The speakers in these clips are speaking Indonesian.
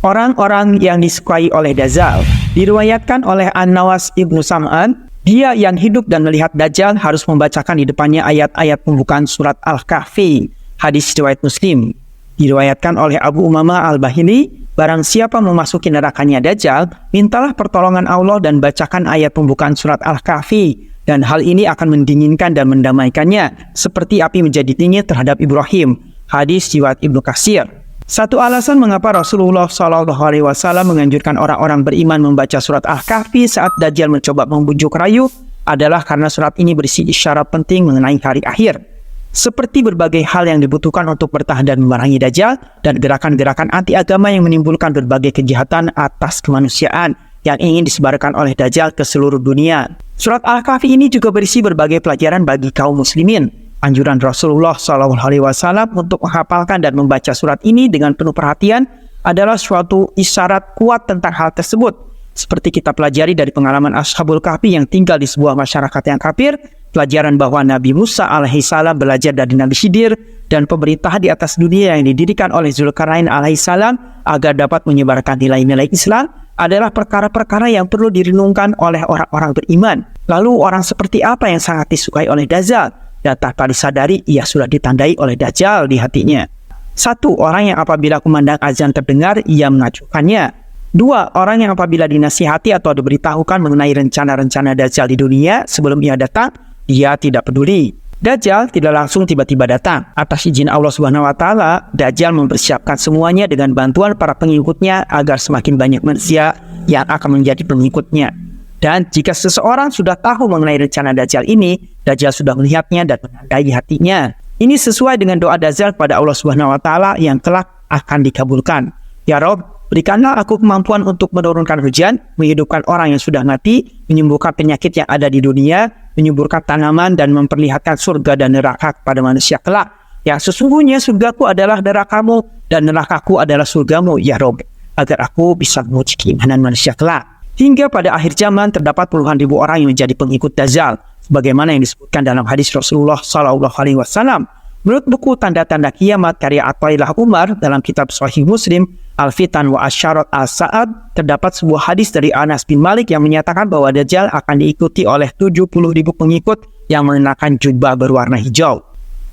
Orang-orang yang disukai oleh Dajjal. Diriwayatkan oleh An-Nawas Ibnu Sam'an, dia yang hidup dan melihat Dajjal harus membacakan di depannya ayat-ayat pembukaan surat Al-Kahfi. Hadis riwayat Muslim. Diriwayatkan oleh Abu Umamah Al-Bahili, barang siapa memasuki nerakanya Dajjal, mintalah pertolongan Allah dan bacakan ayat pembukaan surat Al-Kahfi. Dan hal ini akan mendinginkan dan mendamaikannya, seperti api menjadi dingin terhadap Ibrahim. Hadis riwayat Ibnu Katsir. Satu alasan mengapa Rasulullah SAW menganjurkan orang-orang beriman membaca surat Al-Kahfi saat Dajjal mencoba membujuk rayu adalah karena surat ini berisi isyarat penting mengenai hari akhir. Seperti berbagai hal yang dibutuhkan untuk bertahan dan memerangi Dajjal dan gerakan-gerakan anti-agama yang menimbulkan berbagai kejahatan atas kemanusiaan yang ingin disebarkan oleh Dajjal ke seluruh dunia. Surat Al-Kahfi ini juga berisi berbagai pelajaran bagi kaum muslimin. Anjuran Rasulullah SAW untuk menghafalkan dan membaca surat ini dengan penuh perhatian adalah suatu isyarat kuat tentang hal tersebut. Seperti kita pelajari dari pengalaman Ashabul Kahfi yang tinggal di sebuah masyarakat yang kafir, pelajaran bahwa Nabi Musa alaihissalam belajar dari Nabi Khidir, dan pemerintahan di atas dunia yang didirikan oleh Zulkarnain alaihissalam agar dapat menyebarkan nilai-nilai Islam adalah perkara-perkara yang perlu direnungkan oleh orang-orang beriman. Lalu orang seperti apa yang sangat disukai oleh Dajjal? Dan tanpa disadari ia sudah ditandai oleh Dajjal di hatinya. 1. Orang yang apabila kumandang azan terdengar ia mengacuhkannya. 2. Orang yang apabila dinasihati atau diberitahukan mengenai rencana-rencana Dajjal di dunia sebelum ia datang, ia tidak peduli. Dajjal tidak langsung tiba-tiba datang. Atas izin Allah Subhanahu wa taala, Dajjal mempersiapkan semuanya dengan bantuan para pengikutnya agar semakin banyak manusia yang akan menjadi pengikutnya. Dan jika seseorang sudah tahu mengenai rencana Dajjal ini, Dajjal sudah melihatnya dan menandai hatinya. Ini sesuai dengan doa Dajjal kepada Allah Subhanahu wa taala yang kelak akan dikabulkan. Ya Rob, berikanlah aku kemampuan untuk menurunkan hujan, menghidupkan orang yang sudah mati, menyembuhkan penyakit yang ada di dunia, menyuburkan tanaman dan memperlihatkan surga dan neraka kepada manusia kelak. Yang sesungguhnya surgaku adalah nerakamu dan nerakaku adalah surgamu, ya Rob, agar aku bisa menguji keimanan manusia kelak. Hingga pada akhir zaman terdapat puluhan ribu orang yang menjadi pengikut Dajjal, sebagaimana yang disebutkan dalam hadis Rasulullah SAW. Menurut buku Tanda-Tanda Kiamat karya Athaillah Umar dalam kitab Sahih Muslim, Al-Fitan wa Asyarat Al-Sa'ad, terdapat sebuah hadis dari Anas bin Malik yang menyatakan bahwa Dajjal akan diikuti oleh 70.000 pengikut yang mengenakan jubah berwarna hijau.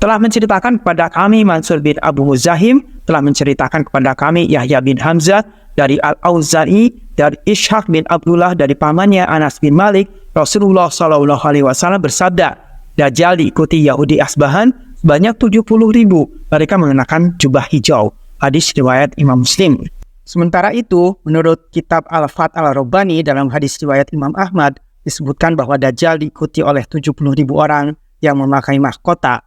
Telah menceritakan kepada kami Mansur bin Abu Muzahim, telah menceritakan kepada kami Yahya bin Hamzah dari Al-Auza'i, dari Ishaq bin Abdullah dari pamannya Anas bin Malik, Rasulullah SAW bersabda, Dajjal diikuti Yahudi Asbahan sebanyak 70.000, mereka mengenakan jubah hijau. Hadis riwayat Imam Muslim. Sementara itu, menurut kitab Al-Fat Al-Rabbani dalam hadis riwayat Imam Ahmad, disebutkan bahwa Dajjal diikuti oleh 70.000 orang yang memakai mahkota.